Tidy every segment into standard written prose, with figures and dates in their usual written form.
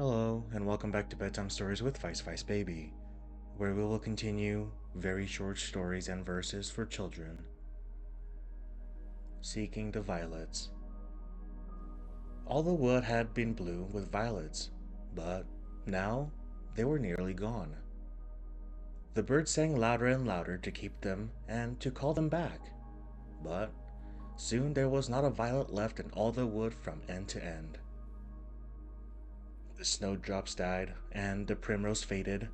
Hello, and welcome back to Bedtime Stories with Vice Baby, where we will continue very short stories and verses for children. Seeking the Violets. All the wood had been blue with violets, but now they were nearly gone. The birds sang louder and louder to keep them and to call them back, but soon there was not a violet left in all the wood from end to end. The snowdrops died, and the primrose faded.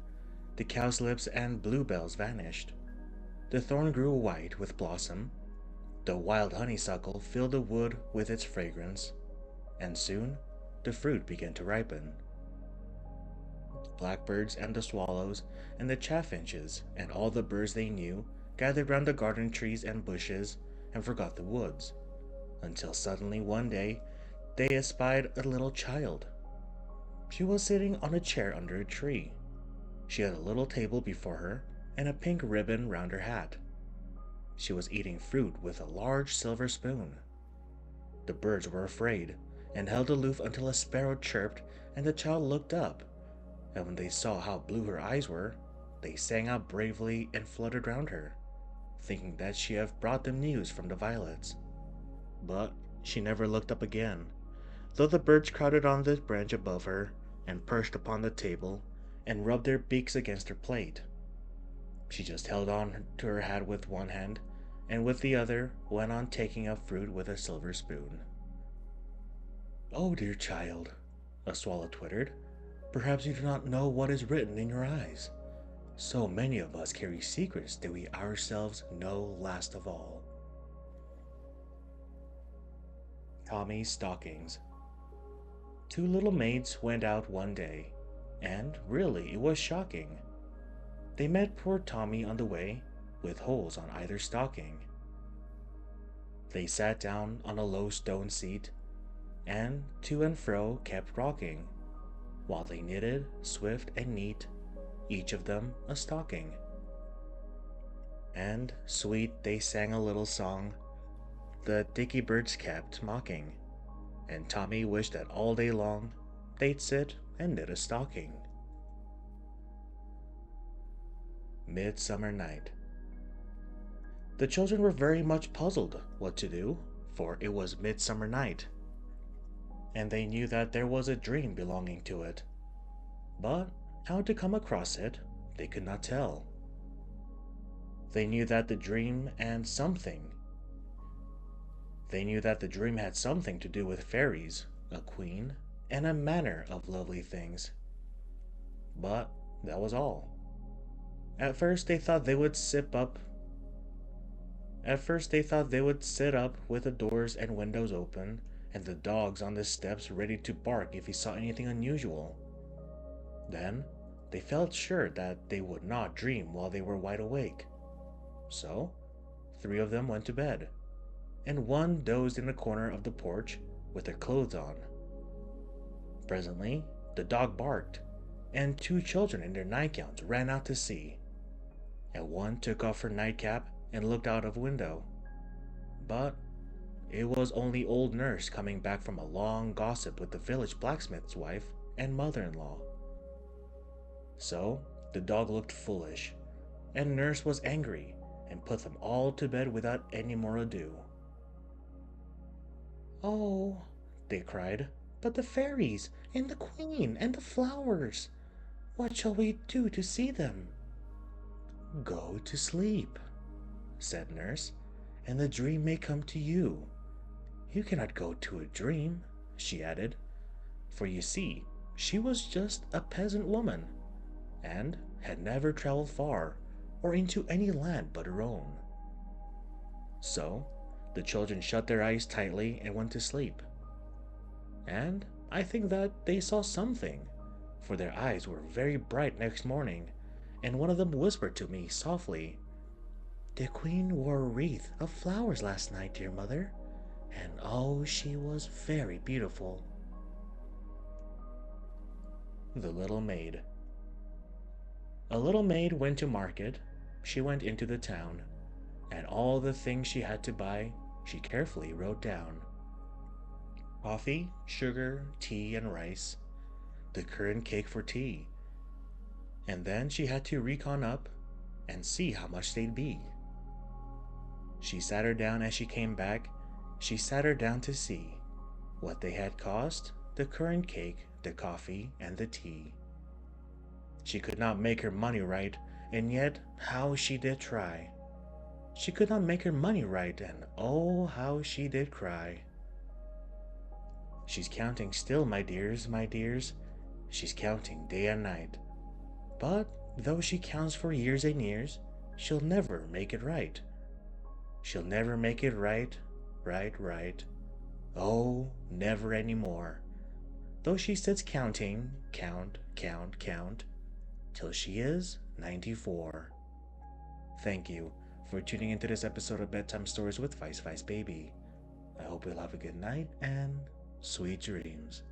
The cowslips and bluebells vanished. The thorn grew white with blossom. The wild honeysuckle filled the wood with its fragrance, and soon the fruit began to ripen. The blackbirds and the swallows and the chaffinches and all the birds they knew gathered round the garden trees and bushes and forgot the woods, until suddenly one day they espied a little child. She was sitting on a chair under a tree. She had a little table before her and a pink ribbon round her hat. She was eating fruit with a large silver spoon. The birds were afraid and held aloof until a sparrow chirped and the child looked up, and when they saw how blue her eyes were, they sang out bravely and fluttered round her, thinking that she had brought them news from the violets. But she never looked up again, though the birds crowded on the branch above her and perched upon the table and rubbed their beaks against her plate. She just held on to her hat with one hand, and with the other went on taking up fruit with a silver spoon. "Oh, dear child," a swallow twittered, "perhaps you do not know what is written in your eyes. So many of us carry secrets that we ourselves know last of all." Tommy's Stockings. Two little maids went out one day, and really it was shocking. They met poor Tommy on the way, with holes on either stocking. They sat down on a low stone seat, and to and fro kept rocking, while they knitted, swift and neat, each of them a stocking. And sweet they sang a little song, the dicky birds kept mocking, and Tommy wished that all day long they'd sit and knit a stocking. Midsummer Night. The children were very much puzzled what to do, for it was Midsummer Night, and they knew that there was a dream belonging to it, but how to come across it they could not tell. They knew that the dream had something to do with fairies, a queen, and a manner of lovely things. But that was all. At first they thought they would sit up with the doors and windows open and the dogs on the steps ready to bark if he saw anything unusual. Then they felt sure that they would not dream while they were wide awake. So, three of them went to bed, and one dozed in a corner of the porch with their clothes on. Presently, the dog barked, and two children in their nightgowns ran out to see, and one took off her nightcap and looked out of window. But it was only old Nurse coming back from a long gossip with the village blacksmith's wife and mother-in-law. So the dog looked foolish, and Nurse was angry and put them all to bed without any more ado. "Oh," they cried, "but the fairies, and the queen, and the flowers! What shall we do to see them?" "Go to sleep," said Nurse, "and the dream may come to you. You cannot go to a dream," she added, for you see, she was just a peasant woman, and had never traveled far or into any land but her own. So the children shut their eyes tightly and went to sleep. And I think that they saw something, for their eyes were very bright next morning, and one of them whispered to me softly, "The queen wore a wreath of flowers last night, dear mother, and oh, she was very beautiful." The Little Maid. A little maid went to market. She went into the town, and all the things she had to buy she carefully wrote down: coffee, sugar, tea, and rice, the currant cake for tea. And then she had to recon up and see how much they'd be. She sat her down as she came back. She sat her down to see what they had cost, the currant cake, the coffee, and the tea. She could not make her money right, and yet how she did try. She could not make her money right, and oh, how she did cry. She's counting still, my dears, my dears. She's counting day and night. But though she counts for years and years, she'll never make it right. She'll never make it right, right, right. Oh, never any more. Though she sits counting, count, count, count, till she is 94. Thank you for tuning into this episode of Bedtime Stories with Vice Vice Baby. I hope you'll have a good night and sweet dreams.